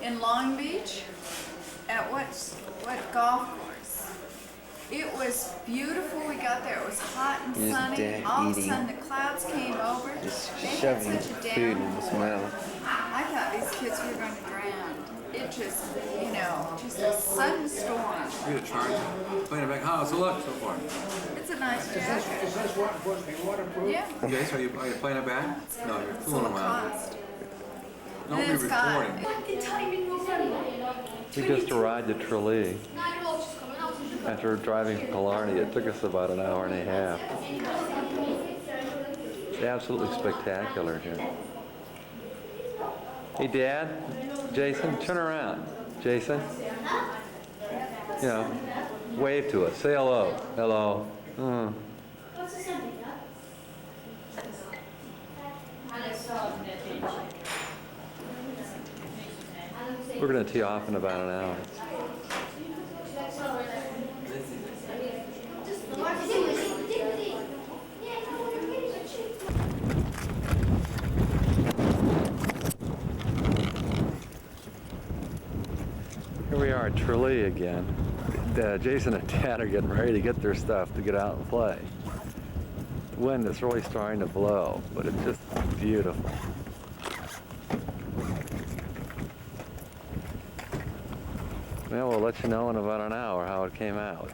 in Long Beach, at what golf course? It was beautiful. We got there. It was hot and His sunny. dad All of a eating. sudden, the clouds came over. Just They had shoving such a food in his downpour. mouth. I thought these kids were going to drown. It just, just a sudden storm. You're gonna charge them. Playing it back. How's it look so far? It's a nice jacket. Is this what supposed to be waterproof? Yeah. Okay, so are you playing it back? No, you're It's a fooling little around. cost. Don't be And it's got- recording. We just arrived at Tralee. After driving from Killarney, it took us about an hour and a half. It's absolutely spectacular here. Hey, Dad, Jason, turn around. Jason, wave to us. Say hello. Hello. We're going to tee off in about an hour. Here we are at Tralee again. Jason and Dad are getting ready to get their stuff to get out and play. The wind is really starting to blow, but it's just beautiful. Well, we'll let you know in about an hour how it came out.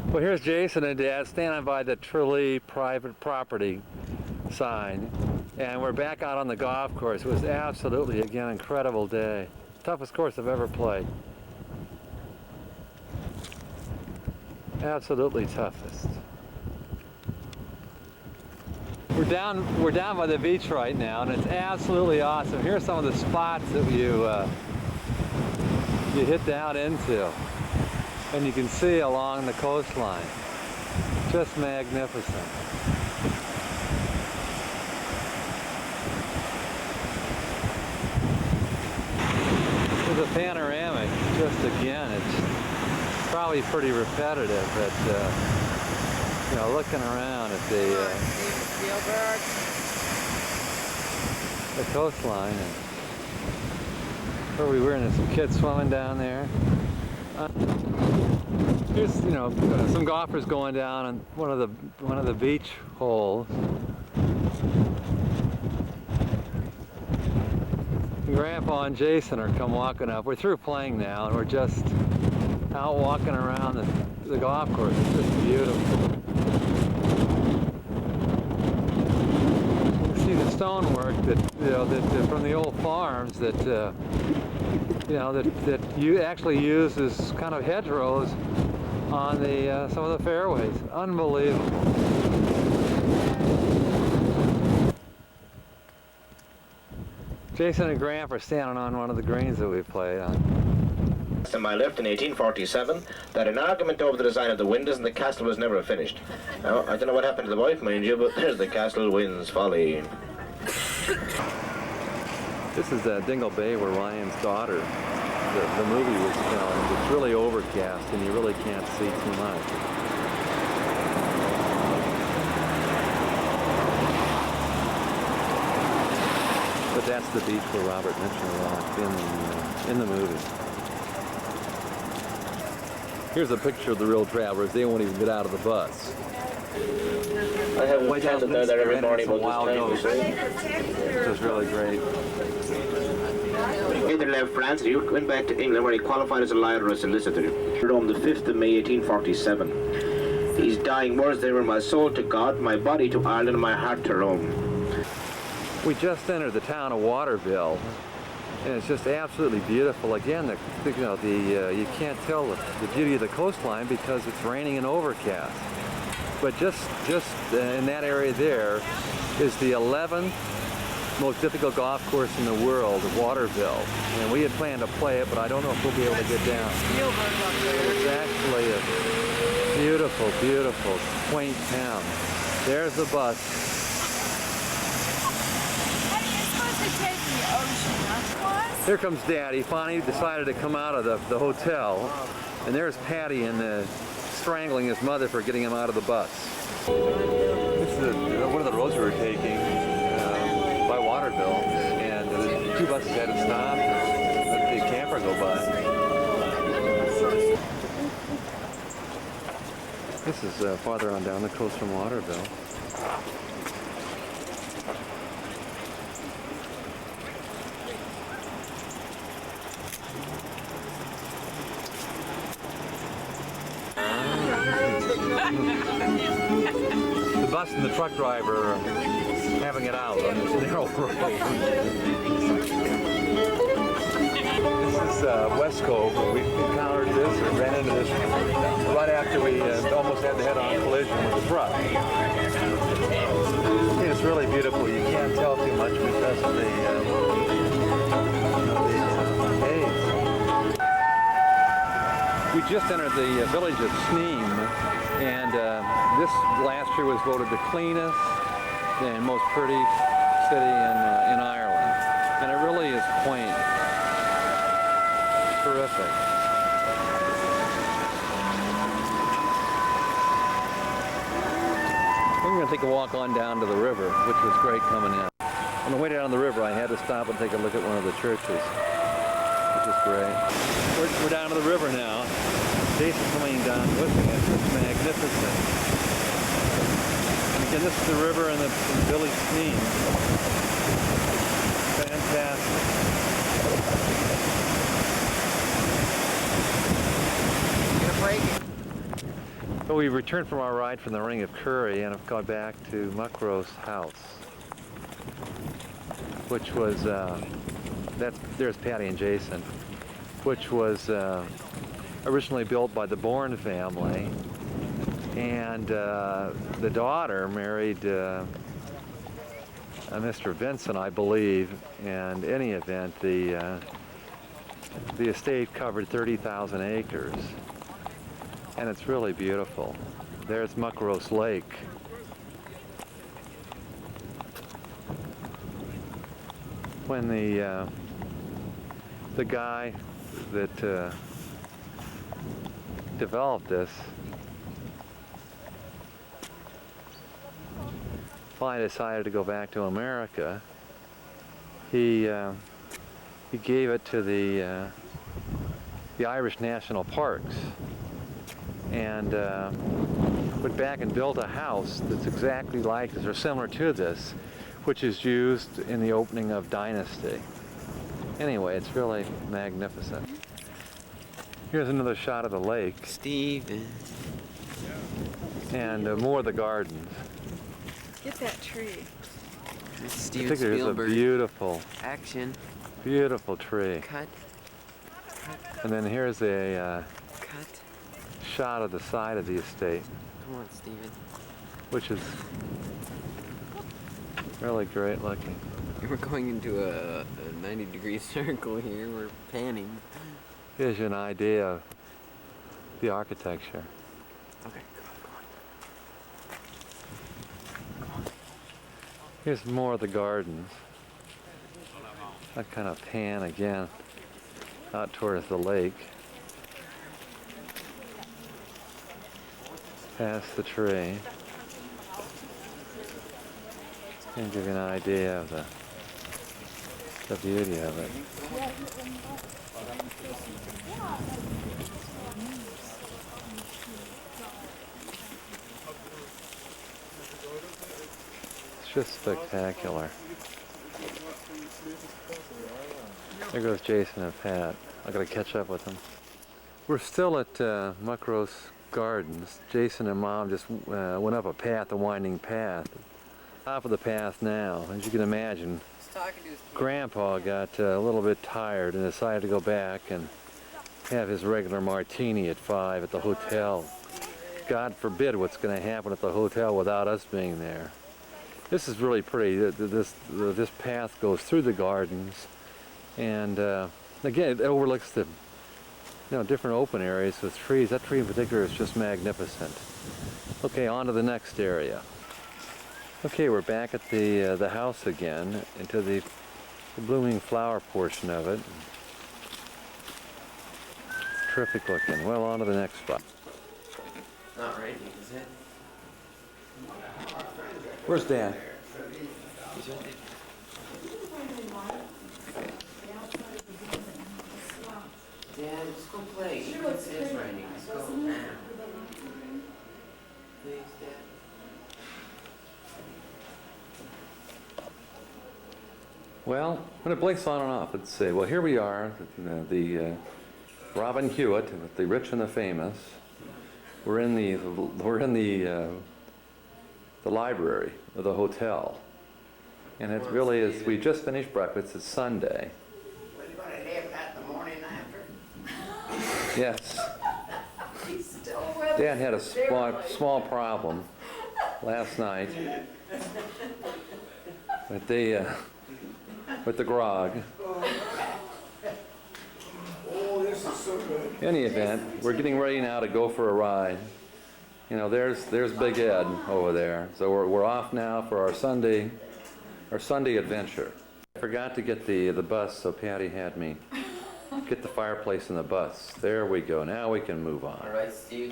Well, here's Jason and Dad standing by the Tralee private property sign, and we're back out on the golf course. It was absolutely, again, incredible day. Toughest course I've ever played. Absolutely toughest. We're down by the beach right now, and it's absolutely awesome. Here's some of the spots that you hit down into, and you can see along the coastline. Just magnificent. There's a panoramic. Just again, it's probably pretty repetitive, but looking around at the coastline, and where we were, and there's some kids swimming down there. Here's some golfers going down on one of the beach holes. Grandpa and Jason are come walking up. We're through playing now, and we're just out walking around the golf course. It's just beautiful. You can see the stonework that from the old farms that you actually use as kind of hedgerows on some of the fairways. Unbelievable. Jason and Grandpa are standing on one of the greens that we played on. To my left in 1847, that an argument over the design of the windows in the castle was never finished. Now, I don't know what happened to the wife, mind you, but there's the castle winds folly. This is Dingle Bay, where Ryan's daughter, the movie was filmed. It's really overcast, and you really can't see too much. But that's the beach where Robert Mitchell walked in the movie. Here's a picture of the real travelers. They won't even get out of the bus. I have a candle there every morning about this time. It was really great. He either left France or he went back to England where he qualified as a lawyer or a solicitor. Rome, the 5th of May, 1847. He's dying words there in my soul to God, my body to Ireland, and my heart to Rome. We just entered the town of Waterville, and it's just absolutely beautiful. Again, you can't tell the beauty of the coastline because it's raining and overcast. But just in that area there is the 11th most difficult golf course in the world, Waterville. And we had planned to play it, but I don't know if we'll be able to get down. It's actually a beautiful, beautiful, quaint town. There's the bus. Here comes Daddy. Finally decided to come out of the hotel, and there's Patty strangling his mother for getting him out of the bus. This is one of the roads we were taking by Waterville, and the two buses had to stop. river go by. This is farther on down the coast from Waterville. The bus and the truck driver are having it out on this narrow road. This is West Cove. We encountered this or ran into this right after we almost had the head-on collision with the truck. It's really beautiful. You can't tell too much because of the haze. We just entered the village of Sneem, and this last year was voted the cleanest and most pretty city in Ireland. And it really is quaint. Terrific. We're going to take a walk on down to the river, which was great coming in. On the way down the river, I had to stop and take a look at one of the churches, which is great. We're down to the river now. Jason's coming down with me. It's magnificent. And again, this is the river in the village Sneem. Fantastic. So we returned from our ride from the Ring of Curry and have gone back to Muckro's house, which was, there's Patty and Jason, which was originally built by the Bourne family, and the daughter married Mr. Vincent, I believe, and in any event, the estate covered 30,000 acres. And it's really beautiful. There's Muckro's Lake. When the guy that developed this finally decided to go back to America, he gave it to the Irish National Parks, and went back and built a house that's exactly like this, or similar to this, which is used in the opening of Dynasty. Anyway, it's really magnificent. Here's another shot of the lake. Steven. And more of the gardens. Get that tree. It's I Steven think there's a Spielberg. beautiful, Action. beautiful tree. Cut. And then here's a Cut. shot of the side of the estate, Come on, Steven. which is really great looking. We're going into a 90-degree circle here. We're panning. Gives you an idea of the architecture. Okay, come on. Here's more of the gardens. I kind of pan again out towards the lake. Past the tree. And give you an idea of the beauty of it. It's just spectacular. There goes Jason and Pat. I gotta catch up with them. We're still at Muckro's Gardens. Jason and Mom just went up a path, a winding path. Top of the path now, as you can imagine. Grandpa got a little bit tired and decided to go back and have his regular martini at 5 at the hotel. God forbid what's going to happen at the hotel without us being there. This is really pretty. This path goes through the gardens, and again, it overlooks the different open areas with trees. That tree in particular is just magnificent. Okay, on to the next area. Okay, we're back at the house again, into the blooming flower portion of it. It's terrific looking. Well, on to the next spot. Not ready, is it? Where's Dan? He's right there. Well, when it blinks on and off, let's see. Well, here we are, the Robin Hewitt, the rich and the famous. We're in the library of the hotel, and it really is. We just finished breakfast. It's Sunday. Was you gonna leave that the morning after? Yes. He's still with Dan had a small problem last night with the grog. Oh, this is so good. In any event, we're getting ready now to go for a ride. You know, there's Big Ed over there. So we're off now for our Sunday adventure. I forgot to get the bus, so Patty had me get the fireplace in the bus. There we go. Now we can move on. All right, Steve.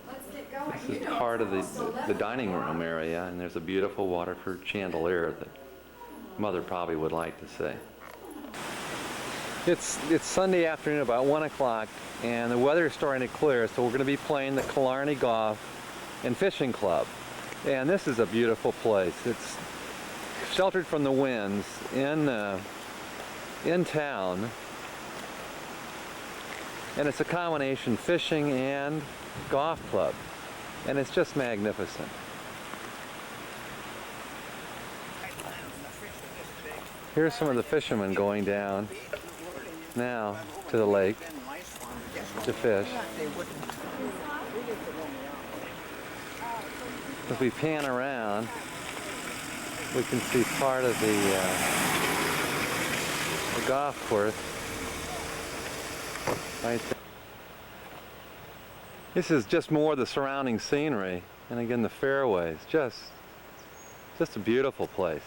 Let's get going. This You is know part of it's almost the 11 dining room o'clock. area, and there's a beautiful Waterford chandelier that Mother probably would like to see. It's Sunday afternoon, about 1 o'clock, and the weather is starting to clear, so we're going to be playing the Killarney Golf and Fishing Club. And this is a beautiful place. It's sheltered from the winds in town, and it's a combination fishing and golf club, and it's just magnificent. Here's some of the fishermen going down now to the lake to fish. If we pan around, we can see part of the golf course right there. This is just more of the surrounding scenery, and again the fairways. Just a beautiful place.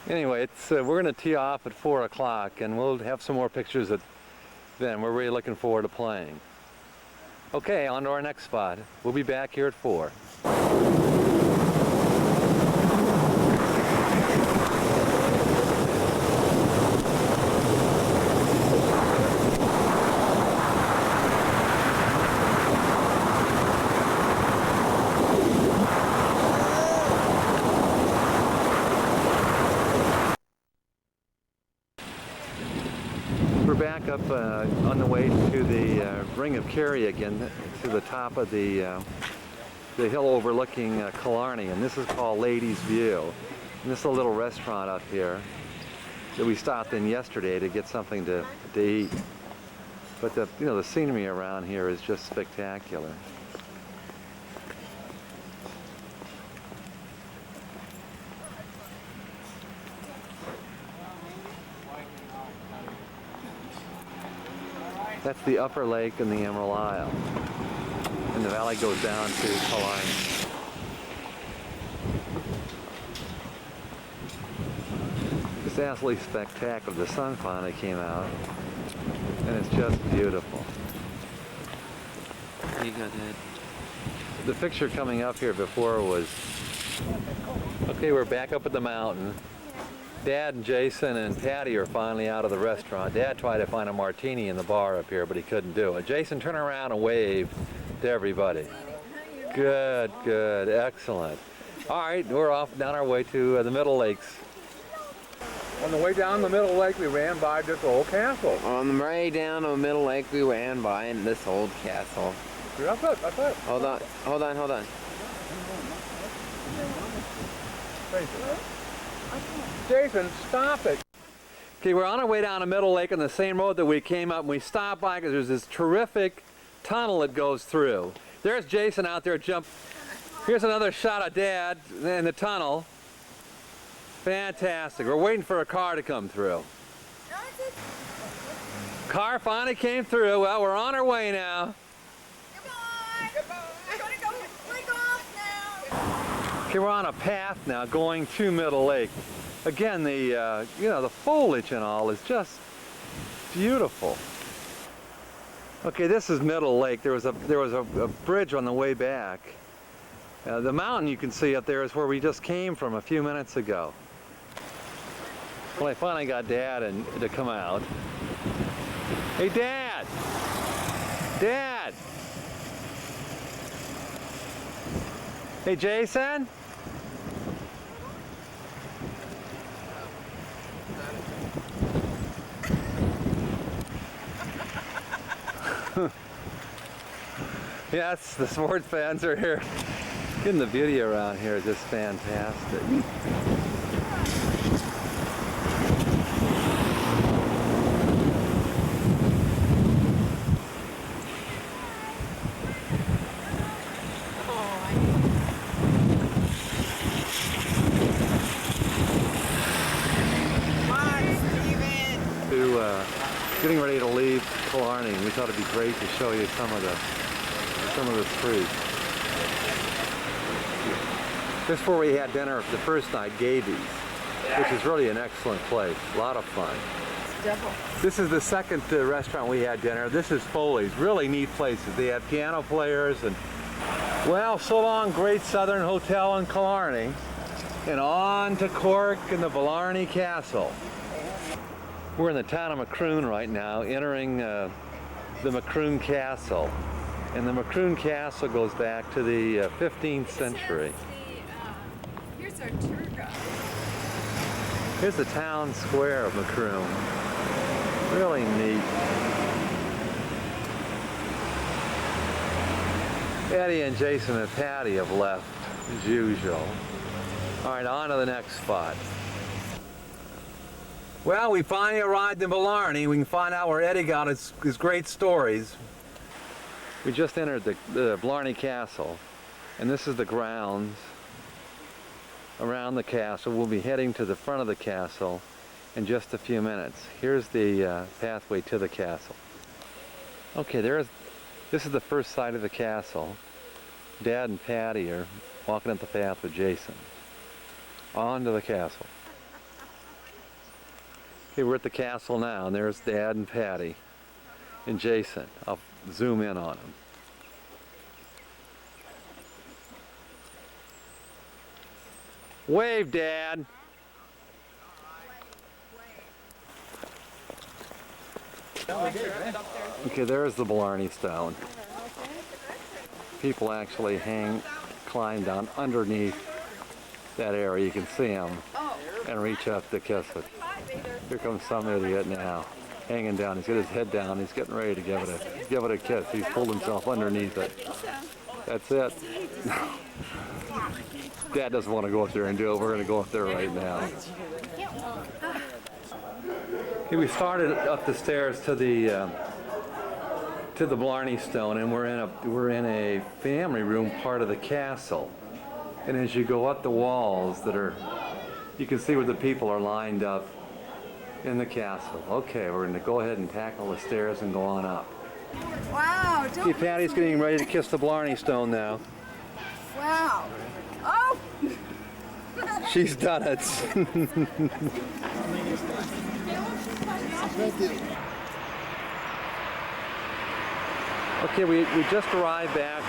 Anyway, we're going to tee off at 4 o'clock, and we'll have some more pictures then. We're really looking forward to playing. Okay, on to our next spot. We'll be back here at 4. We're back up on the way to the Ring of Kerry again, to the top of the hill overlooking Killarney, and this is called Ladies View. And this is a little restaurant up here that we stopped in yesterday to get something to eat. But the scenery around here is just spectacular. That's the upper lake and the Emerald Isle. And the valley goes down to Killarney. It's absolutely spectacular. The sun finally came out, and it's just beautiful. You got that. The picture coming up here before was, okay, we're back up at the mountain. Dad and Jason and Patty are finally out of the restaurant. Dad tried to find a martini in the bar up here, but he couldn't do it. Jason, turn around and wave to everybody. Good, good, excellent. All right, we're off down our way to the Middle Lakes. On the way down the middle lake, we ran by this old castle. On the way down to the Middle Lake, we ran by this old castle. That's it, that's it. Hold on. Jason, stop it. Okay, we're on our way down the Middle Lake on the same road that we came up, and we stopped by because there's this terrific tunnel that goes through. There's Jason out there jump. Here's another shot of Dad in the tunnel. Fantastic. We're waiting for a car to come through. Car finally came through. Well, we're on our way now. Okay, we're on a path now going to Middle Lake. Again, the foliage and all is just beautiful. Okay, this is Middle Lake. There was a bridge on the way back, The mountain you can see up there is where we just came from a few minutes ago. Well, I finally got Dad to come out. Hey, Dad! Dad! Hey, Jason? Yes, the sports fans are here. Getting the beauty around here is just fantastic. Getting ready to leave Killarney. We thought it'd be great to show you some of the streets. This is where we had dinner the first night, Gaby's, which is really an excellent place. A lot of fun. This is the second restaurant we had dinner. This is Foley's. Really neat places. They have piano players and, well, so long, Great Southern Hotel in Killarney. And on to Cork and the Blarney Castle. We're in the town of Macroon right now, entering the Macroon Castle. And the Macroon Castle goes back to the 15th century. Here's our tour guide. Here's the town square of Macroon. Really neat. Eddie and Jason and Patty have left, as usual. All right, on to the next spot. Well, we finally arrived in Blarney. We can find out where Eddie got his great stories. We just entered the Blarney Castle, and this is the grounds around the castle. We'll be heading to the front of the castle in just a few minutes. Here's the pathway to the castle. Okay, this is the first side of the castle. Dad and Patty are walking up the path with Jason. On to the castle. Okay, we're at the castle now, and there's Dad and Patty and Jason. I'll zoom in on them. Wave, Dad. Okay, there's the Blarney Stone. People actually climb down underneath that area. You can see them and reach up to kiss it. Here comes some idiot now, hanging down. He's got his head down. He's getting ready to give it a kiss. He's pulled himself underneath it. That's it. Dad doesn't want to go up there and do it. We're going to go up there right now. Okay, we started up the stairs to the Blarney Stone, and we're in a family room part of the castle. And as you go up the walls you can see where the people are lined up in the castle. Okay, we're going to go ahead and tackle the stairs and go on up. Wow, See, Patty's getting ready to kiss the Blarney Stone now. Wow. Oh! She's done it. Okay, we just arrived back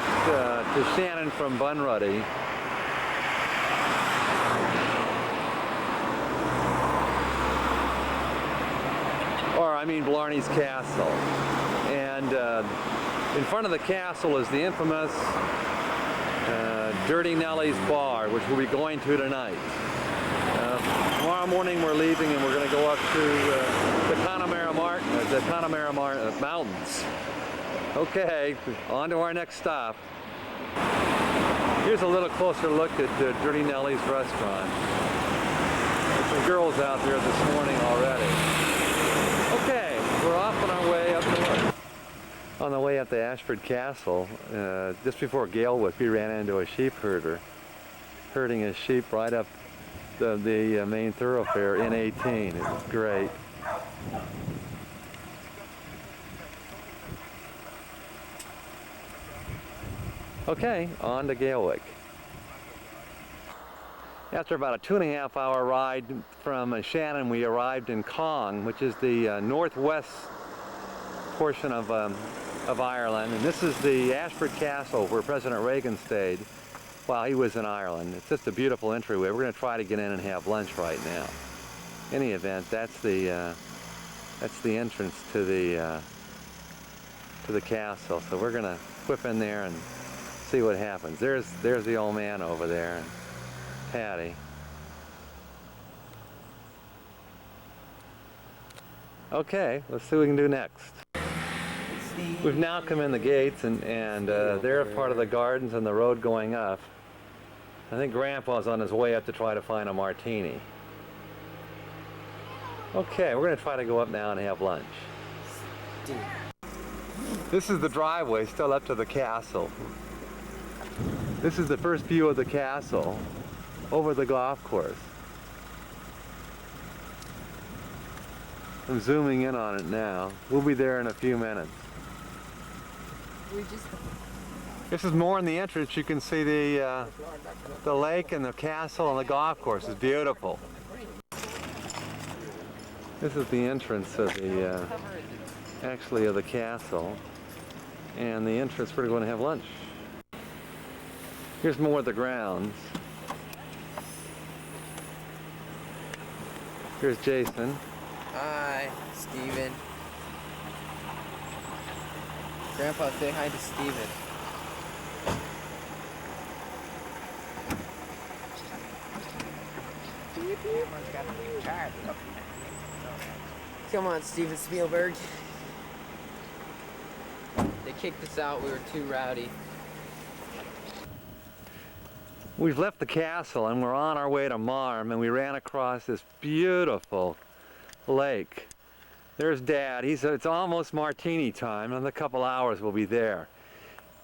to Shannon from Bunruddy. Blarney's Castle. And in front of the castle is the infamous Dirty Nellie's Bar, which we'll be going to tonight. Tomorrow morning we're leaving and we're going to go up to the Connemara Mountains. Okay, on to our next stop. Here's a little closer look at Dirty Nellie's restaurant. There's some girls out there this morning already. Okay, we're off on our way up north. On the way up to Ashford Castle, just before Galewood, we ran into a sheep herder herding his sheep right up the main thoroughfare in 18. It was great. Okay, on to Galewick. After about a 2.5 hour ride from Shannon, we arrived in Cong, which is the northwest portion of Ireland. And this is the Ashford Castle where President Reagan stayed. while he was in Ireland. It's just a beautiful entryway. We're going to try to get in and have lunch right now. In any event, that's the entrance to the castle. So we're going to whip in there and see what happens. There's the old man over there, and Patty. Okay, let's see what we can do next. We've now come in the gates, and they're part of the gardens and the road going up. I think Grandpa's on his way up to try to find a martini. Okay, we're going to try to go up now and have lunch. This is the driveway still up to the castle. This is the first view of the castle over the golf course. I'm zooming in on it now. We'll be there in a few minutes. This is more in the entrance. You can see the lake and the castle and the golf course. It's beautiful. This is the entrance of the actually of the castle, and the entrance we're going to have lunch. Here's more of the grounds. Here's Jason. Hi, Steven. Grandpa, say hi to Steven. Come on, Steven Spielberg. They kicked us out. We were too rowdy. We've left the castle and we're on our way to Marm, and we ran across this beautiful lake. There's Dad. It's almost martini time. In a couple hours we'll be there.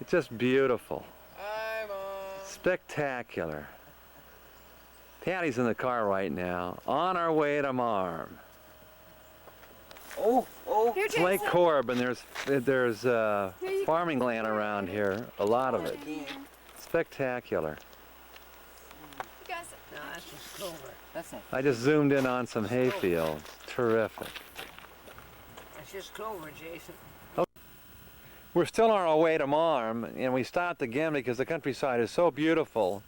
It's just beautiful. Hi, Mom. Spectacular. Patty's in the car right now, on our way to Marm. Oh. Here, It's Lake Jason. Corb, and there's farming land around here, a lot of it. Spectacular. You guys, No, that's just clover. That's not. I just zoomed in on some hayfields. Terrific. That's just clover, Jason. We're still on our way to Marm, and we stopped again because the countryside is so beautiful.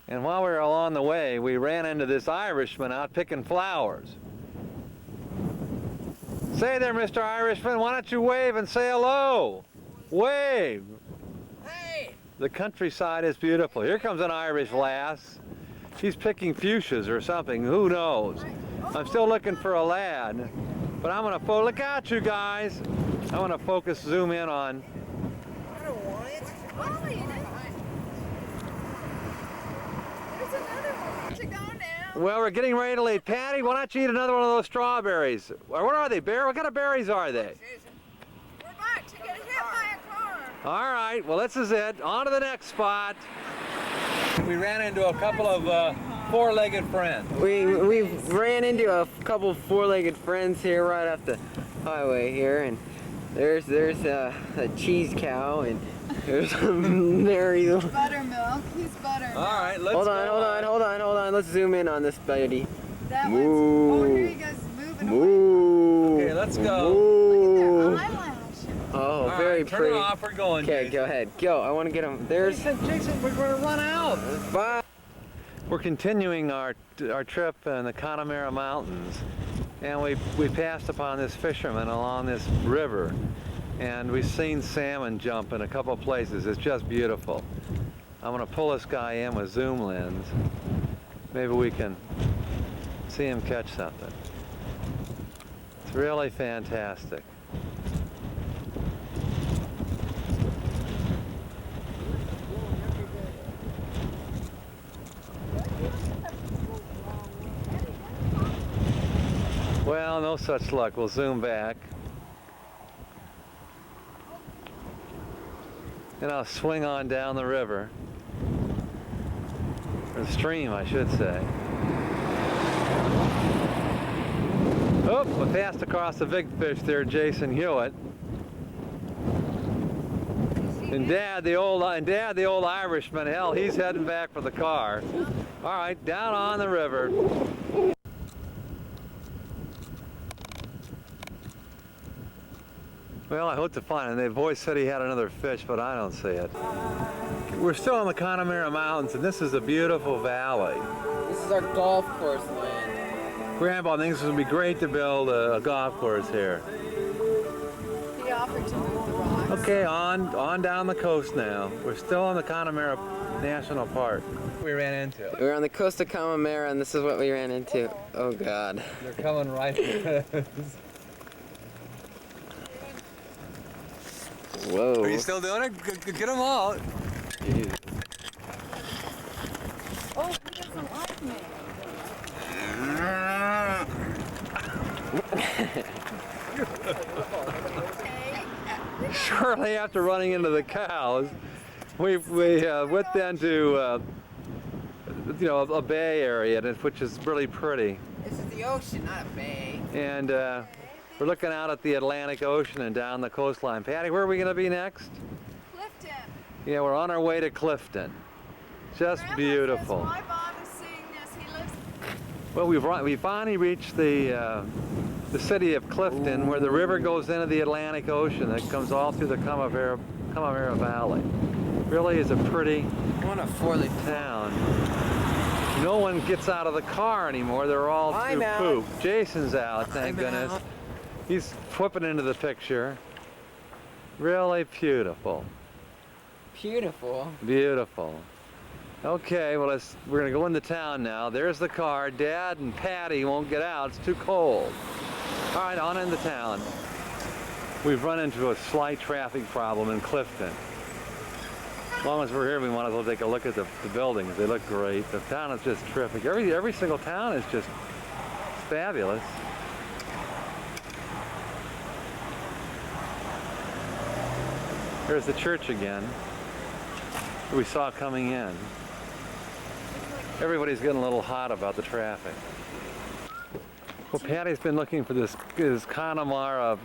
And while we were along the way, we ran into this Irishman out picking flowers. Say there, Mr. Irishman, why don't you wave and say hello? Wave! Hey! The countryside is beautiful. Here comes an Irish lass. She's picking fuchsias or something, who knows? I'm still looking for a lad, but I'm gonna look out, you guys. I want to zoom in on. I don't want it. oh, you did. There's another one to go now. Well, we're getting ready to leave. Patty, why don't you eat another one of those strawberries? Or what are they, Bear? What kind of berries are they? We're about to get hit by a car. All right, well, this is it. On to the next spot. We ran into a couple of four-legged friends. We ran into a couple four-legged friends here right off the highway here, and there's a cheese cow, and there's Mary. Buttermilk. He's buttermilk. All right, let's Hold go. on. Let's zoom in on this buddy. That Moo. one's. Oh, here he goes moving away. Moo. Okay, let's go. Moo. Their eyelash. Oh, All right, very turn pretty. it off. We're going. Okay, Jason. go ahead. Go. I want to get him. There's. Jason, we're going to run out. Bye. We're continuing our trip in the Connemara Mountains, and we passed upon this fisherman along this river, and we've seen salmon jump in a couple of places. It's just beautiful. I'm going to pull this guy in with zoom lens. Maybe we can see him catch something. It's really fantastic. Well, no such luck. We'll zoom back. And I'll swing on down the river. Or the stream, I should say. Oh, we passed across the big fish there, Jason Hewitt. And Dad, the old Irishman, hell, he's heading back for the car. All right, down on the river. Well, I hope to find him. The boy said he had another fish, but I don't see it. We're still in the Connemara Mountains, and this is a beautiful valley. This is our golf course land. Grandpa thinks it would be great to build a golf course here. He offered to move the rocks. Okay, on down the coast now. We're still in the Connemara National Park. We ran into. We were on the coast of Connemara, and this is what we ran into. Oh God. They're coming right at us. Whoa. Are you still doing it? Get them all. Jeez. Oh, he doesn't like me. Shortly after running into the cows, we went then to a bay area, which is really pretty, This is the ocean, not a bay. and we're looking out at the Atlantic Ocean and down the coastline. Patty, where are we going to be next? Clifton. Yeah, we're on our way to Clifton. Just Grandpa beautiful. Says, why bother seeing this? He lives. Well, we finally reached the city of Clifton, where the river goes into the Atlantic Ocean that comes all through the Connemara Valley. Really is a pretty I want a four-leaf town. No one gets out of the car anymore. They're all I'm through out. poop. Jason's out, thank I'm goodness. out. He's flipping into the picture. Really beautiful. Beautiful. Beautiful. Okay, well, we're going to go into town now. There's the car. Dad and Patty won't get out. It's too cold. All right, on into town. We've run into a slight traffic problem in Clifton. As long as we're here, we might as well take a look at the buildings. They look great. The town is just terrific. Every single town is just fabulous. There's the church again that we saw coming in. Everybody's getting a little hot about the traffic. Well, Patty's been looking for this Connemara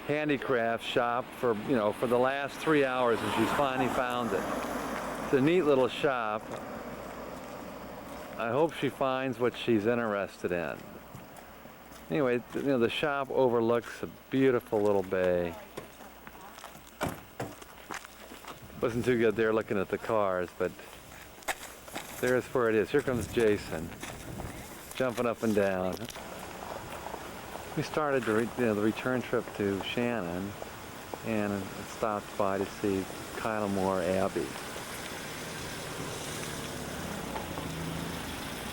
handicraft shop for the last 3 hours, and she's finally found it. It's a neat little shop. I hope she finds what she's interested in. Anyway, the shop overlooks a beautiful little bay. Wasn't too good there looking at the cars, but there's where it is. Here comes Jason, jumping up and down. We started the return trip to Shannon, and stopped by to see Kylemore Abbey.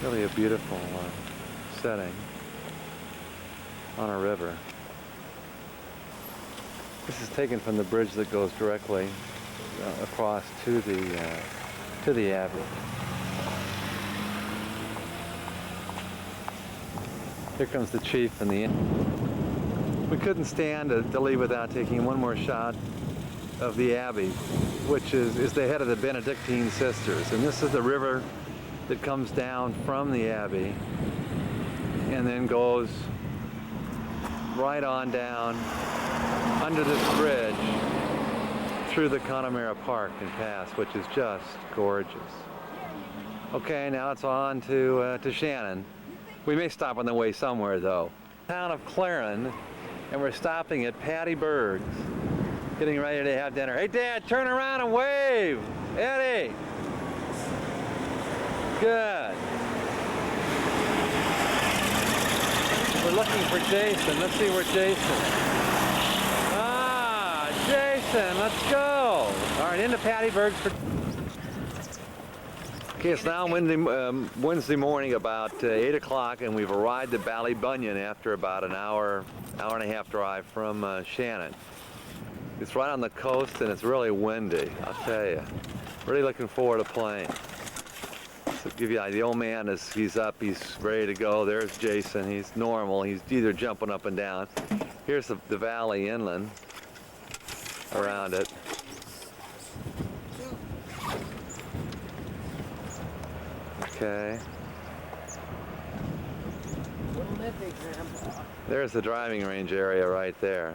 Really a beautiful setting on a river. This is taken from the bridge that goes directly across to the Abbey. Here comes the chief and the inn. We couldn't stand to leave without taking one more shot of the Abbey, which is the head of the Benedictine sisters. And this is the river that comes down from the Abbey and then goes right on down under this bridge through the Connemara Park and past, which is just gorgeous. Okay, now it's on to Shannon. We may stop on the way somewhere, though. Town of Claren, and we're stopping at Patty Berg's, getting ready to have dinner. Hey, Dad, turn around and wave! Eddie! Good. We're looking for Jason. Let's see where Jason is. Jason, let's go. All right, into Patty Berg's for... Okay, it's now Wednesday morning about 8 o'clock, and we've arrived at Ballybunion after about an hour and a half drive from Shannon. It's right on the coast, and it's really windy, I'll tell you. Really looking forward to playing. So to give you an idea, the old man he's up, he's ready to go. There's Jason, he's normal. He's either jumping up and down. Here's the valley inland around it. Okay. There's the driving range area right there.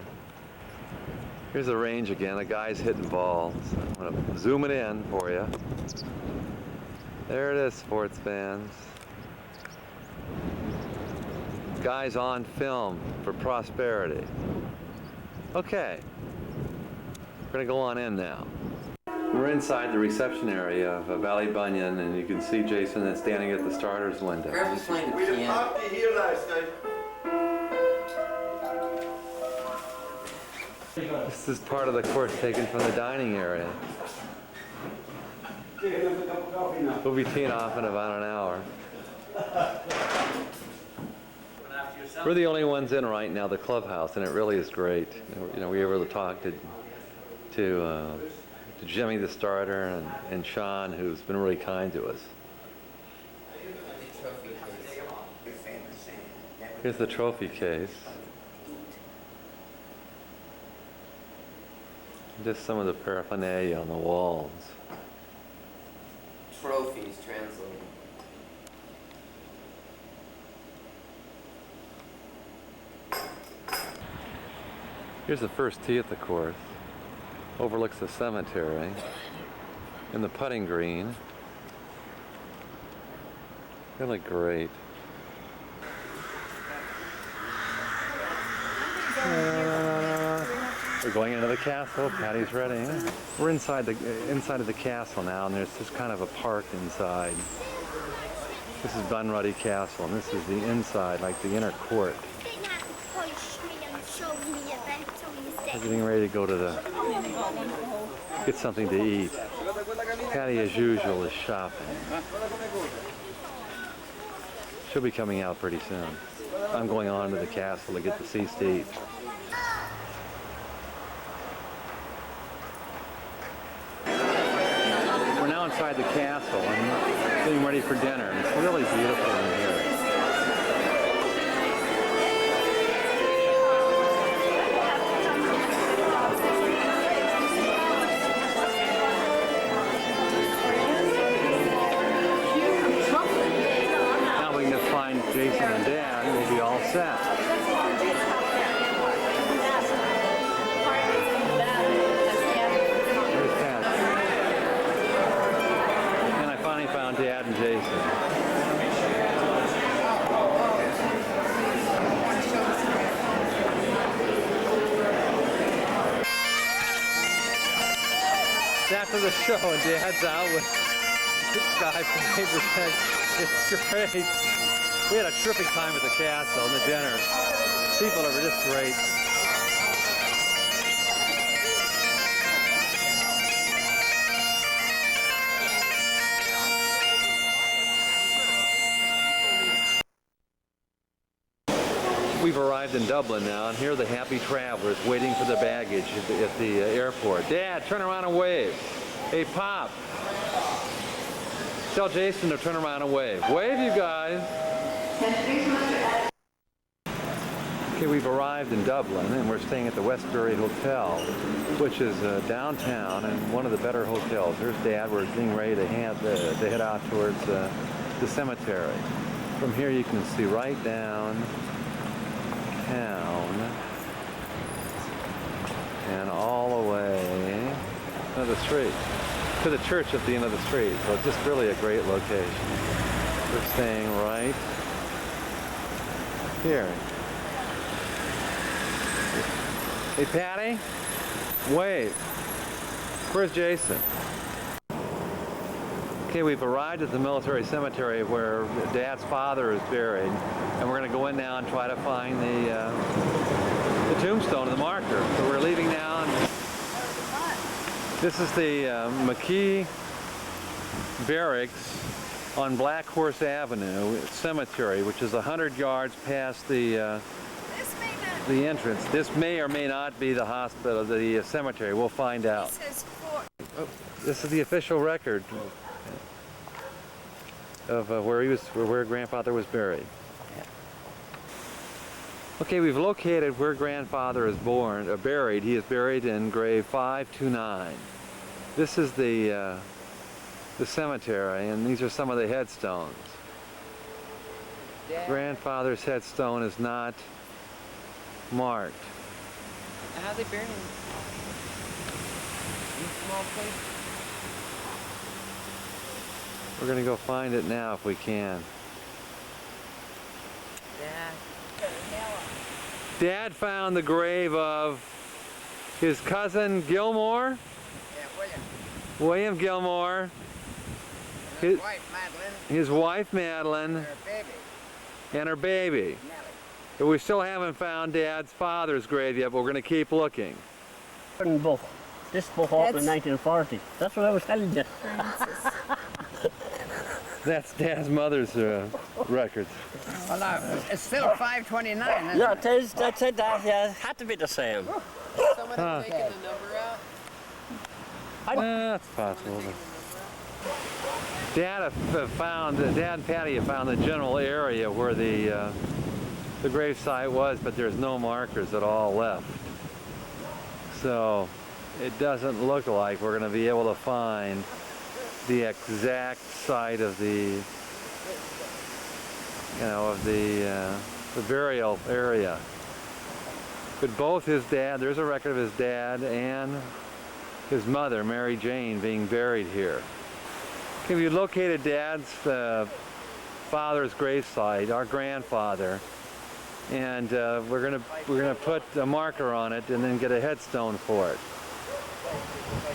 Here's the range again. The guy's hitting balls. I'm going to zoom it in for you. There it is, sports fans. Guys on film for prosperity. Okay. We're going to go on in now. We're inside the reception area of Valley Bunyan, and you can see Jason that's standing at the starter's window. Grab playing the We had a piano. party here last night. This is part of the course taken from the dining area. We'll be teeing off in about an hour. We're the only ones in right now, the clubhouse, and it really is great. You know, we were able to talk to Jimmy, the starter, and Sean, who's been really kind to us. Here's the trophy case. Just some of the paraphernalia on the walls. Trophies translated. Here's the first tee at the course. Overlooks the cemetery and the putting green. Really great. We're going into the castle. Patty's ready. We're inside of the castle now, and there's just kind of a park inside. This is Bunruddy Castle, and this is the inside, like the inner court. We're getting ready to go to get something to eat. Patty, as usual, is shopping. She'll be coming out pretty soon. I'm going on to the castle to get the seats to eat. We're now inside the castle and getting ready for dinner. It's really beautiful in here. Now we can just find Jason and Dad, and we'll be all set. Dad and Jason. After the show, and Dad's out with this guy from Neighborhood. It's great. We had a terrific time at the castle and the dinner. People are just great. We've arrived in Dublin now, and here are the happy travelers waiting for the baggage at the airport. Dad, turn around and wave. Hey, Pop. Tell Jason to turn around and wave. Wave, you guys. Okay, we've arrived in Dublin, and we're staying at the Westbury Hotel, which is downtown and one of the better hotels. There's Dad. We're getting ready to head out towards the cemetery. From here, you can see right down town and all the way to the street, to the church at the end of the street. So it's just really a great location. We're staying right here. Hey, Patty, wave. Where's Jason? Okay, we've arrived at the military cemetery where Dad's father is buried, and we're going to go in now and try to find the tombstone, the marker. So we're leaving now. And this is the McKee Barracks on Black Horse Avenue Cemetery, which is 100 yards past the entrance. This may or may not be the hospital, the cemetery. We'll find out. This is the official record of where Grandfather was buried. Okay, we've located where Grandfather is buried. He is buried in grave 529. This is the cemetery, and these are some of the headstones. Dad, Grandfather's headstone is not marked. how they bury him? In a small place? We're going to go find it now if we can. Dad found the grave of his cousin Gilmore. Yeah, William. William Gilmore, his wife Madeline, and her baby. But we still haven't found Dad's father's grave yet, but we're going to keep looking. Book. This book opened in 1940. That's what I was telling you. That's Dad's mother's records. Well, it's still 529, isn't Yeah, it? it is. That's it. That yeah, it had to be the same. Someone had taken the number out. That's possible. Dad and Patty have found the general area where the grave site was, but there's no markers at all left. So it doesn't look like we're going to be able to find the exact site of the, the burial area. But both his dad, there's a record of his dad and his mother, Mary Jane, being buried here. Okay, we located Dad's father's gravesite, our grandfather, and we're gonna put a marker on it and then get a headstone for it.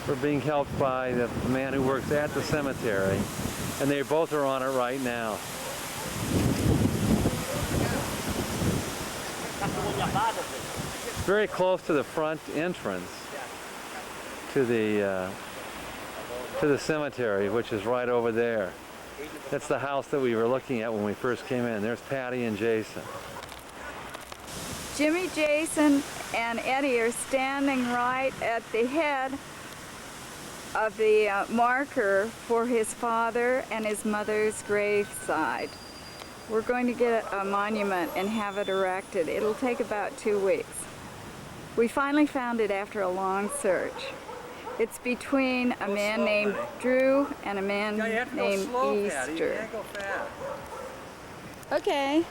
We're being helped by the man who works at the cemetery, and they both are on it right now. Very close to the front entrance to the cemetery, which is right over there. That's the house that we were looking at when we first came in. There's Patty and Jason. Jimmy, Jason, and Eddie are standing right at the head of the marker for his father and his mother's gravesite. We're going to get a monument and have it erected. It'll take about 2 weeks. We finally found it after a long search. It's between a man named Drew and a man named Easter. Okay. You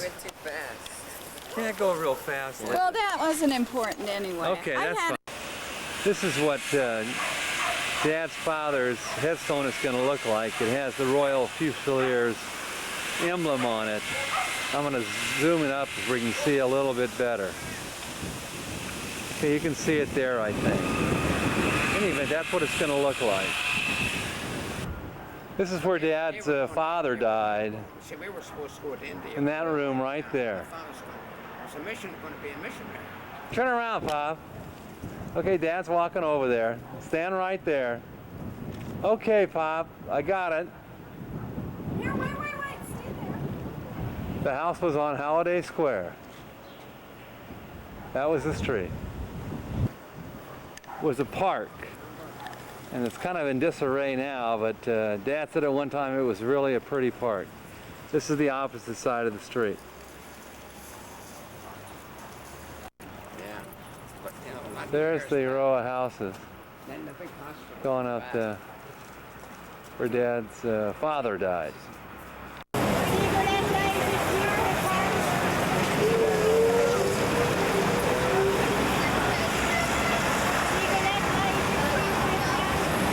went too fast. Can't go real fast. Well, that wasn't important anyway. Okay, that's fine. This is what Dad's father's headstone is going to look like. It has the Royal Fusiliers emblem on it. I'm going to zoom it up so we can see a little bit better. Okay, you can see it there, I think. In any event, that's what it's going to look like. This is where Dad's father died. See, we were supposed to go to India. In that room right there. It's a mission, going to be a missionary. Turn around, Pop. Okay, Dad's walking over there. Stand right there. Okay, Pop, I got it. Here, wait, stay there. The house was on Holiday Square. That was the street. It was a park. And it's kind of in disarray now, but Dad said at one time it was really a pretty park. This is the opposite side of the street. There's the row of houses going up to where Dad's father died.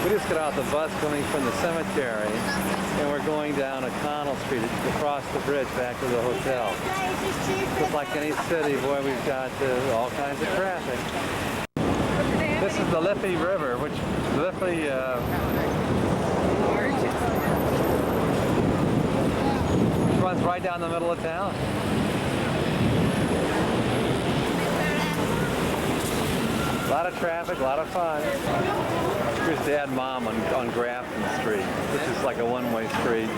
We just got out the bus coming from the cemetery, and we're going down O'Connell Street across the bridge back to the hotel. Just like any city, boy, we've got all kinds of traffic. This is the Liffey River, which runs right down the middle of town. A lot of traffic, a lot of fun. Here's Dad and Mom on Grafton Street. This is like a one-way street,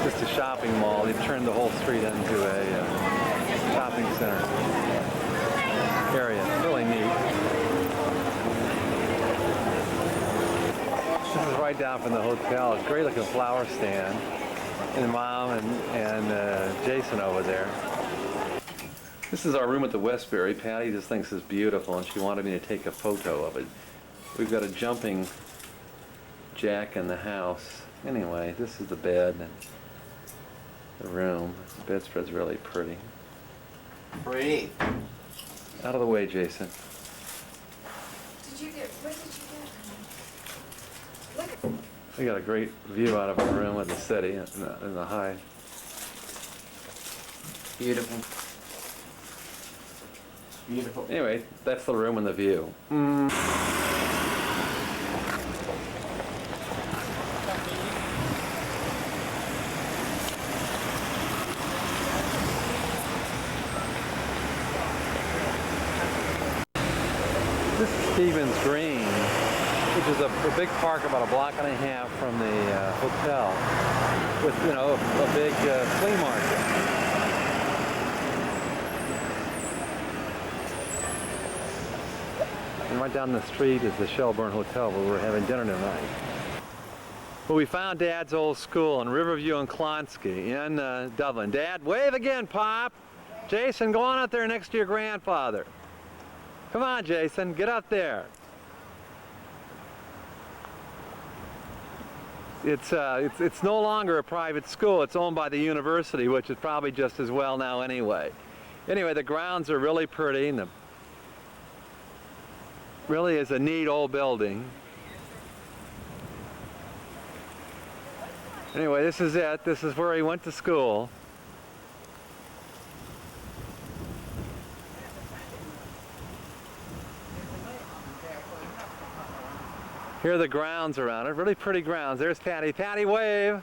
just a shopping mall. They've turned the whole street into a shopping center area. Really neat. This is right down from the hotel. It's a great looking flower stand. And Mom and Jason over there. This is our room at the Westbury. Patty just thinks it's beautiful and she wanted me to take a photo of it. We've got a jumping jack in the house. Anyway, this is the bed and the room. The bedspread's really pretty. Pretty. Out of the way, Jason. What did you get? Look at We got a great view out of our room of the city in the high. Beautiful. Beautiful. Anyway, that's the room and the view. Stevens Green, which is a big park about a block and a half from the hotel, with, you know, a big flea market. And right down the street is the Shelburne Hotel where we're having dinner tonight. Well, we found Dad's old school in Riverview and Clonsky in Dublin. Dad, wave again, Pop. Jason, go on out there next to your grandfather. Come on, Jason, get up there. It's no longer a private school. It's owned by the university, which is probably just as well now anyway. Anyway, the grounds are really pretty, and really is a neat old building. Anyway, this is it. This is where he went to school. Here are the grounds around it. Really pretty grounds. There's Patty. Patty, wave.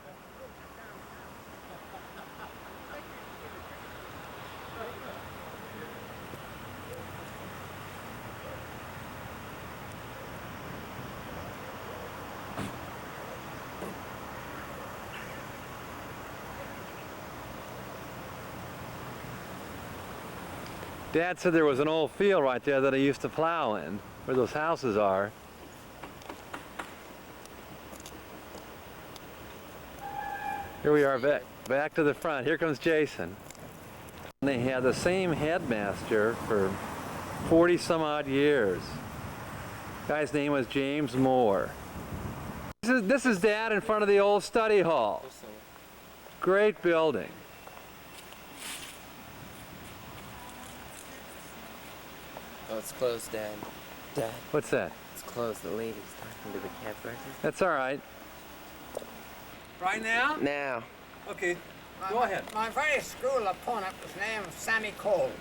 Dad said there was an old field right there that he used to plow in, where those houses are. Here we are back to the front. Here comes Jason. And they had the same headmaster for 40 some odd years. Guy's name was James Moore. This is Dad in front of the old study hall. Great building. Oh, it's closed, Dad. Dad. What's that? It's closed. The lady's talking to the cat person. That's all right. Right now? Now. Okay, go ahead. My very school opponent was named Sammy Cole.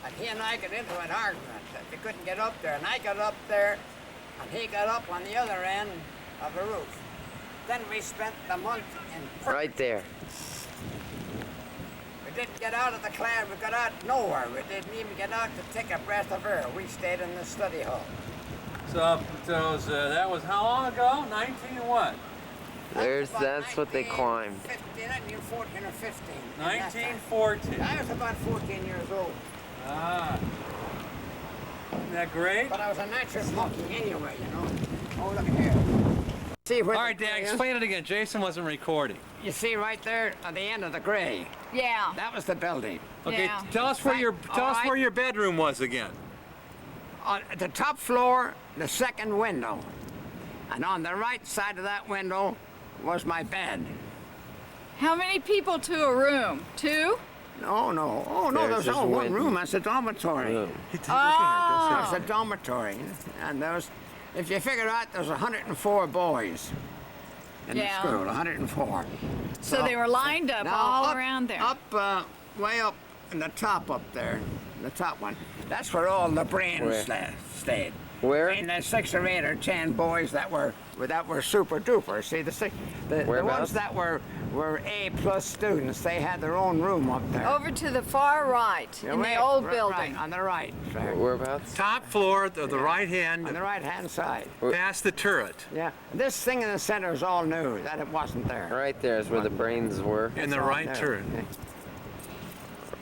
And he and I got into an argument that we couldn't get up there. And I got up there, and he got up on the other end of the roof. Then we spent the month in Right there. We didn't get out of the class. We got out nowhere. We didn't even get out to take a breath of air. We stayed in the study hall. So that was how long ago? 19 what? That's what they climbed. 1914 or 15. 1914. I was about 14 years old. Ah. Isn't that great? But I was a natural monkey anyway, you know. Oh, look here. See where All right, Dad, explain it again. Jason wasn't recording. You see right there at the end of the gray. Yeah. That was the building. Okay, Yeah. tell us where your bedroom was again. On the top floor, the second window. And on the right side of that window was my bed. How many people to a room? 2? No, no. Oh, no, There's there's only one window. room. That's a dormitory. Oh. That's a dormitory. And there's, if you figure out, there's 104 boys in the Yeah. school, 104. So they were lined up Now, all up, around there. Way up in the top up there, the top one. That's where all the brains stayed. Where? And there's 6 or 8 or 10 boys that were super duper. See, the ones that were A+ students, they had their own room up there. Over to the far right, in the old building. Right, on the right, sir. Whereabouts? Top floor, the right hand, On the right-hand side. past the turret. Yeah. This thing in the center is all new. That it wasn't there. Right there is where the brains were. In the It's all right there. turret.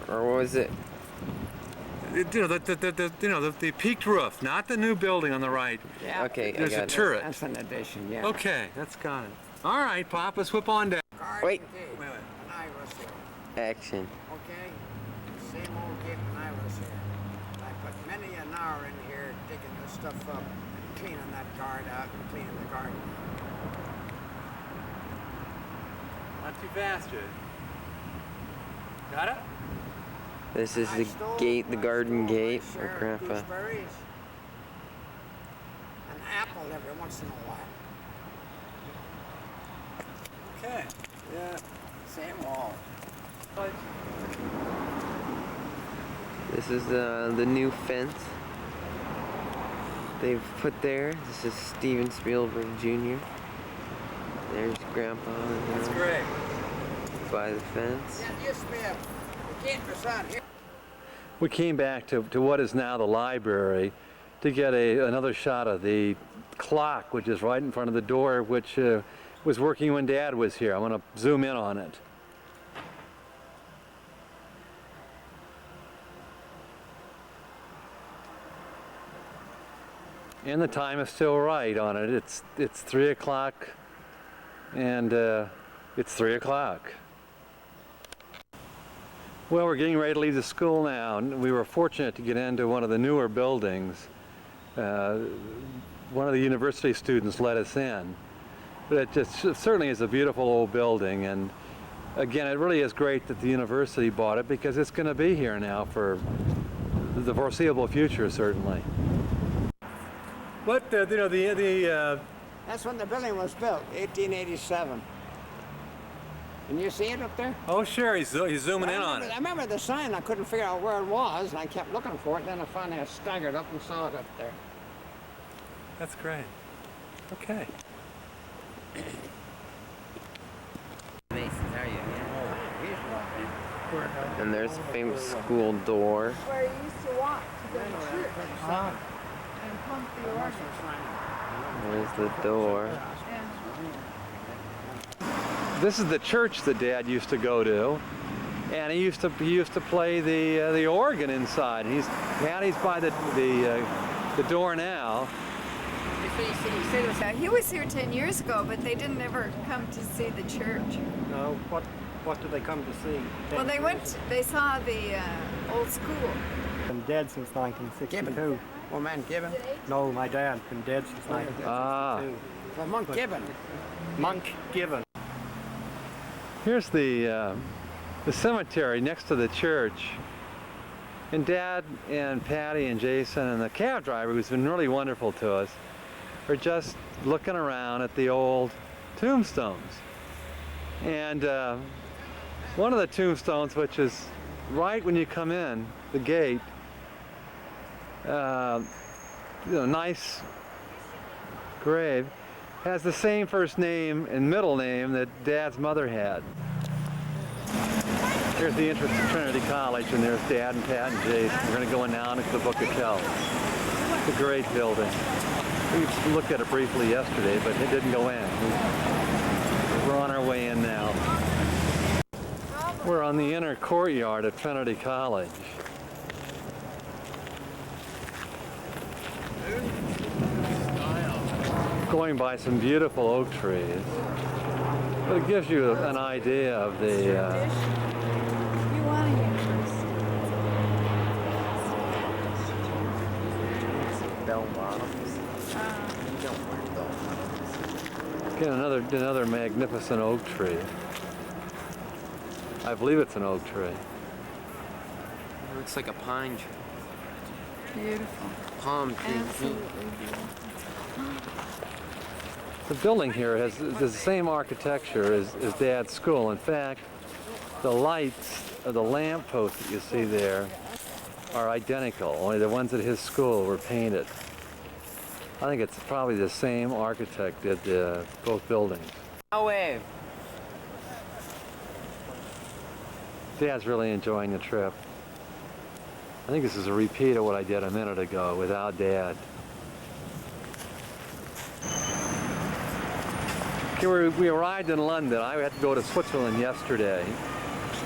Or what was it? The peaked roof, not the new building on the right. Yeah. Okay, I There's got a it. turret. That's an addition, yeah. Okay, that's got it. All right, Pop, let's whip on down. Wait. When I was here. Action. Okay? Same old gig when I was here. I put many an hour in here digging this stuff up, and cleaning that guard out, and cleaning the garden. Not too fast, Jay. Got it? This is I the stole gate, the my garden gate share where of Grandpa. gooseberries, an apple every once in a while. Okay. Yeah. Same wall. This is the new fence they've put there. This is Steven Spielberg Jr. There's Grandpa That's great. by the fence. Yeah, it used to be a gate was out here. We came back to what is now the library to get another shot of the clock, which is right in front of the door, which was working when Dad was here. I want to zoom in on it. And the time is still right on it. It's 3 o'clock, and it's 3 o'clock. Well, we're getting ready to leave the school now, and we were fortunate to get into one of the newer buildings. One of the university students let us in. But it certainly is a beautiful old building, and again, it really is great that the university bought it because it's going to be here now for the foreseeable future, certainly. What That's when the building was built, 1887. Can you see it up there? Oh, sure, he's zooming in on it. I remember the sign. I couldn't figure out where it was, and I kept looking for it. Then I finally staggered up and saw it up there. That's great. Okay. And there's the famous school door. Where you used to walk to go to church and pump the organ. There's the door. This is the church that Dad used to go to, and he used to play the organ inside. Patty's by the door now. He was here 10 years ago, but they didn't ever come to see the church. No, what did they come to see? Well, they saw the old school. Been dead since 1962. Gibbon. Oh, man, Gibbon. No, my dad been dead since 1962. Ah. Well, Monk Gibbon. Monk Gibbon. Here's the cemetery next to the church. And Dad and Patty and Jason and the cab driver, who's been really wonderful to us, are just looking around at the old tombstones. And one of the tombstones, which is right when you come in the gate, nice grave, has the same first name and middle name that Dad's mother had. Here's the entrance to Trinity College, and there's Dad and Pat and Jason. We're going to go in now into the Book of Kells. It's a great building. We looked at it briefly yesterday, but it didn't go in. We're on our way in now. We're on the inner courtyard of Trinity College. Going by some beautiful oak trees. But it gives you an idea of the You want to use Bell bottoms. Again, another magnificent oak tree. I believe it's an oak tree. It looks like a pine tree. Beautiful. Palm tree. Absolutely beautiful. The building here has the same architecture as Dad's school. In fact, the lights of the lamp posts that you see there are identical, only the ones at his school were painted. I think it's probably the same architect did both buildings. No wave. Dad's really enjoying the trip. I think this is a repeat of what I did a minute ago without Dad. Okay, we arrived in London. I had to go to Switzerland yesterday,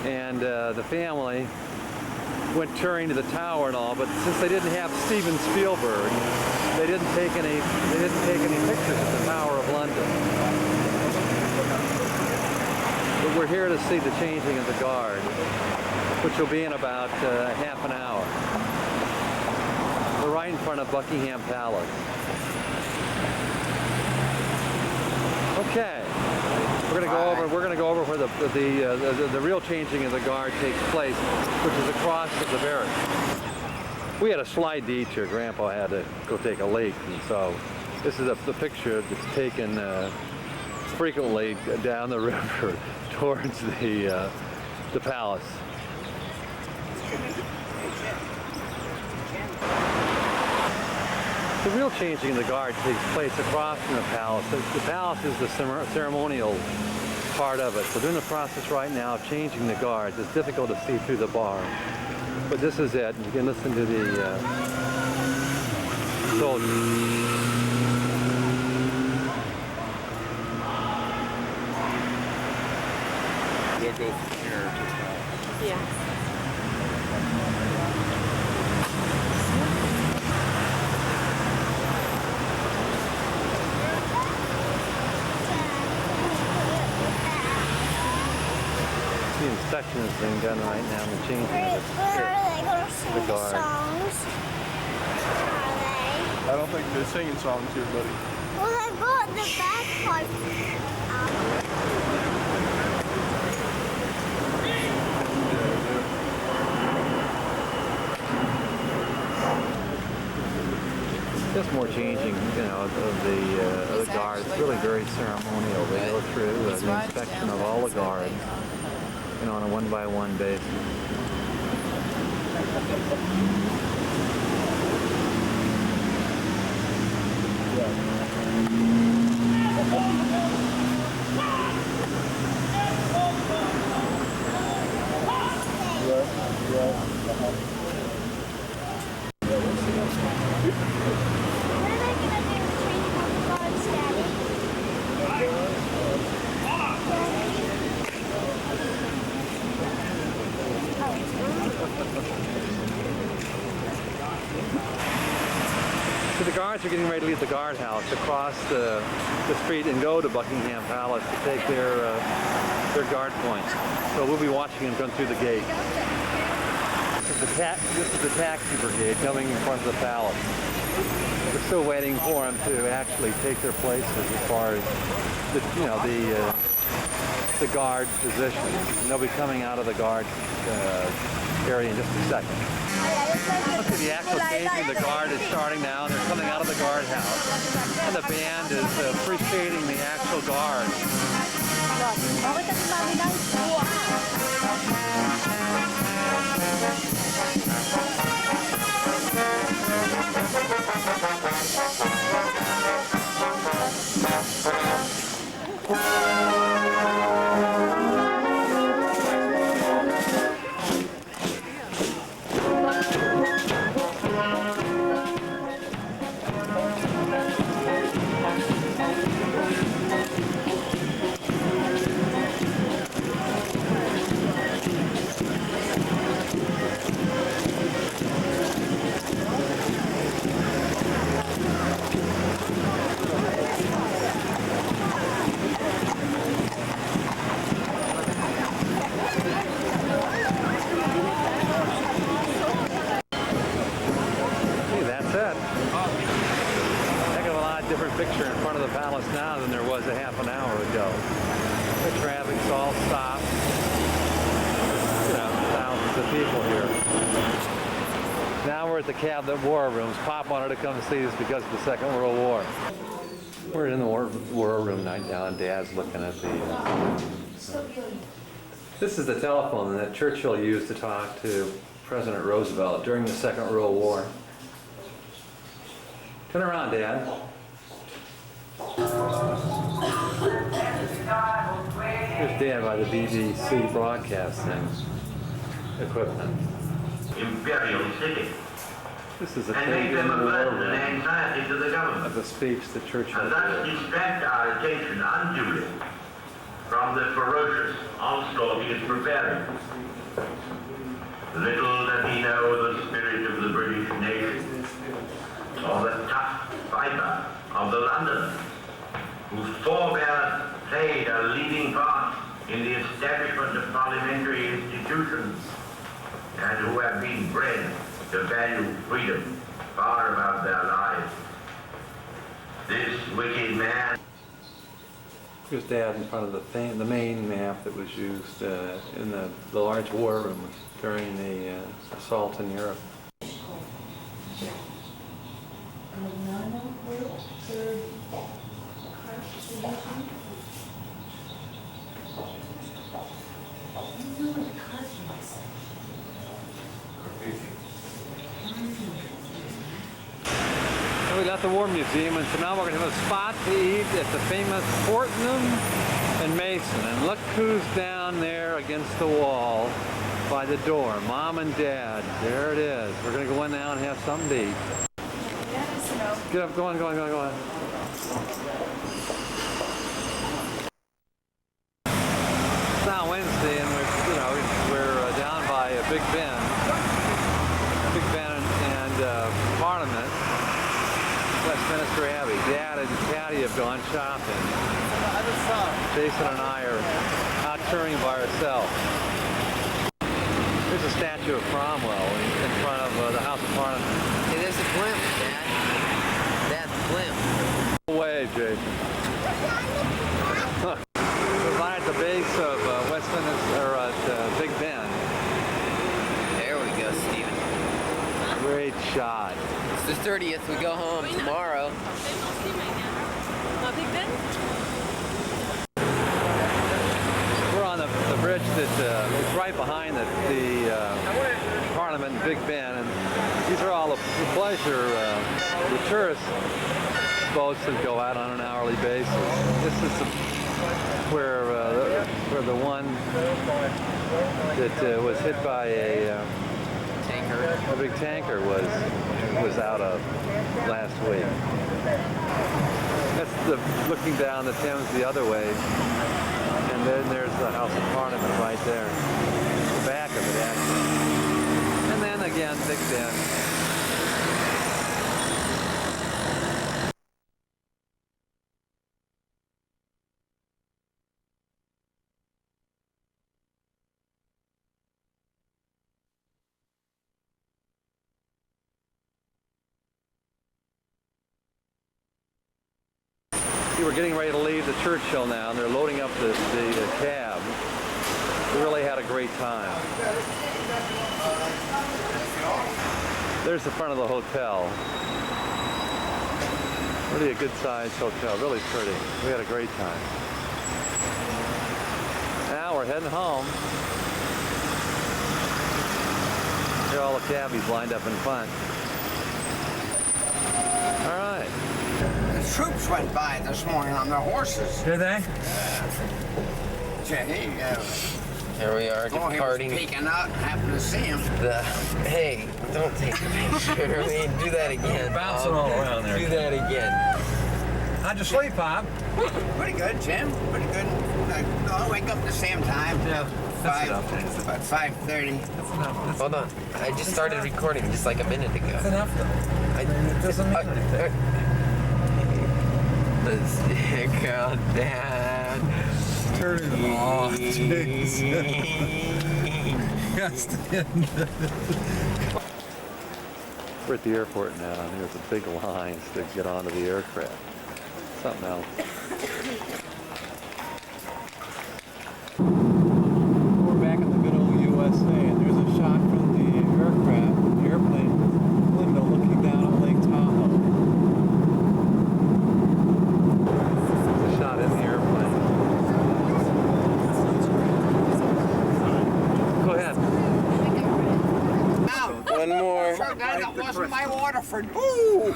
and the family went touring to the tower and all. But since they didn't have Steven Spielberg, they didn't take any pictures at the Tower of London. But we're here to see the changing of the guard, which will be in about half an hour. We're right in front of Buckingham Palace. Okay, we're going to go over where the real changing of the guard takes place, which is across the barracks. We had a slight detour. Grandpa had to go take a leak, and so this is the picture that's taken frequently down the river towards the palace. The real changing of the guard takes place across from the palace. The palace is the ceremonial part of it. So they're in the process right now of changing the guards. It's difficult to see through the bar. But this is it. You can listen to the soldiers. They'll go from here to town. Yeah. The inspection is being done right now and the changing of Where are they going to sing the guard. songs? Are they? I don't think they're singing songs here, buddy. Well, they've got the bagpipes. Just more changing, you know, of the guards. It's really very ceremonial. They go through the inspection of all the guards, you know, on a one-by-one basis. What are they going to do with training all the guards, Daddy? So the guards are getting ready to leave the guardhouse to cross the street and go to Buckingham Palace to take their guard points. So we'll be watching them come through the gate. This is the taxi brigade coming in front of the palace. We're still waiting for them to actually take their places as far as the guard positions. And they'll be coming out of the guard area in just a second. Okay, the actual changing the guard is starting now, and they're coming out of the guardhouse. And the band is preceding the actual guard. Picture in front of the palace now than there was a half an hour ago. The traffic's all stopped. You know, thousands of people here. Now we're at the Cabinet War Rooms. Pop wanted to come see us because of the Second World War. We're in the war room right now, and Dad's looking at the... This is the telephone that Churchill used to talk to President Roosevelt during the Second World War. Turn around, Dad. Here's Dan by the BBC broadcasting equipment. Imperial city. This is a and tape make in them the a war burden room and anxiety to the government. of the speech that Churchill And thus did. distract our attention unduly from the ferocious onslaught he is preparing. Little does he know the spirit of the British nation, or the tough fibre of the Londoners, whose forebears played a leading part in the establishment of parliamentary institutions, and who have been bred to value freedom far above their lives. This wicked man. Here's Dad in front of the main map that was used in the large war room during the assault in Europe. We got the War Museum, and so now we're going to have a spot to eat at the famous Fortnum and Mason. And look who's down there against the wall by the door. Mom and Dad. There it is. We're going to go in now and have something to eat. That is an Get up, go on, go on, go on, go on. It's now Wednesday, and we're down by Big Ben and Parliament, Westminster Abbey. Dad and Patty have gone shopping. Jason and I are out touring by ourselves. There's a statue of Cromwell in front of the House of Parliament. Hey, there's a blimp, Dad. That's a blimp. No way, Jason. We're right at the base of Westminster, or at Big Ben. There we go, Stephen. Great shot. It's the 30th. We go home tomorrow. We're on the bridge that is right behind the Parliament and Big Ben, and these are all the pleasure, the tourist boats that go out on an hourly basis. This is where the one that was hit by a big tanker was out of last week. That's looking down the Thames the other way, and then there's the House of Parliament right there, the back of it actually, and then again Big Ben. We're getting ready to leave the Churchill now, and they're loading up the cab. We really had a great time. There's the front of the hotel. Really a good-sized hotel, really pretty. We had a great time. Now we're heading home. Here are all the cabbies lined up in front. All right. The troops went by this morning on their horses. Did they? Here we are, he was departing. peeking out and happened to see him. Hey, don't take a picture. Do that again. Bouncing all around there. Do that again. How'd you sleep, Pop? Pretty good, Jim. Pretty good. I'll wake up at the same time. Yeah. That's enough. About 5:30. That's enough. Hold on. I just started recording just like a minute ago. That's enough, though. It doesn't mean anything. Let's check out Dad. Turn it off, Jason. We're at the airport now, and there's a big line to get onto the aircraft. Something else. We're back in the good old USA, and there's a shot from the aircraft, the airplane window looking down at Lake Tahoe. There's a shot in the airplane. Go ahead. One more. Sure, guy, that wasn't my Waterford. Ooh!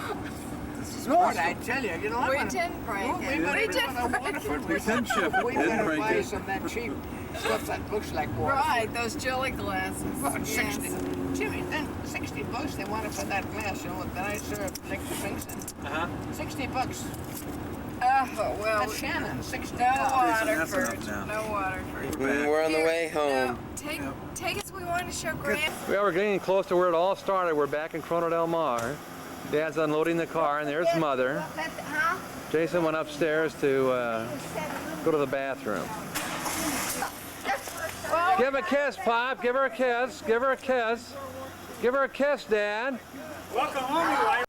Lord, I tell you, know, We didn't break it. We didn't buy some of that cheap stuff that looks like water. Right, those jelly glasses. Well, Yes. 60. Jimmy, then $60 they wanted for that glass, you know, that I serve electric drinks in. $60. Oh, well. That's Shannon, $60. No Waterford. No Waterford. We're on the way home. No, take us. We want to show Grant. Well, we're getting close to where it all started. We're back in Corona del Mar. Dad's unloading the car, and there's Mother. Jason went upstairs to go to the bathroom. Give a kiss, Pop. Give her a kiss. Give her a kiss. Give her a kiss, Dad. Welcome home, you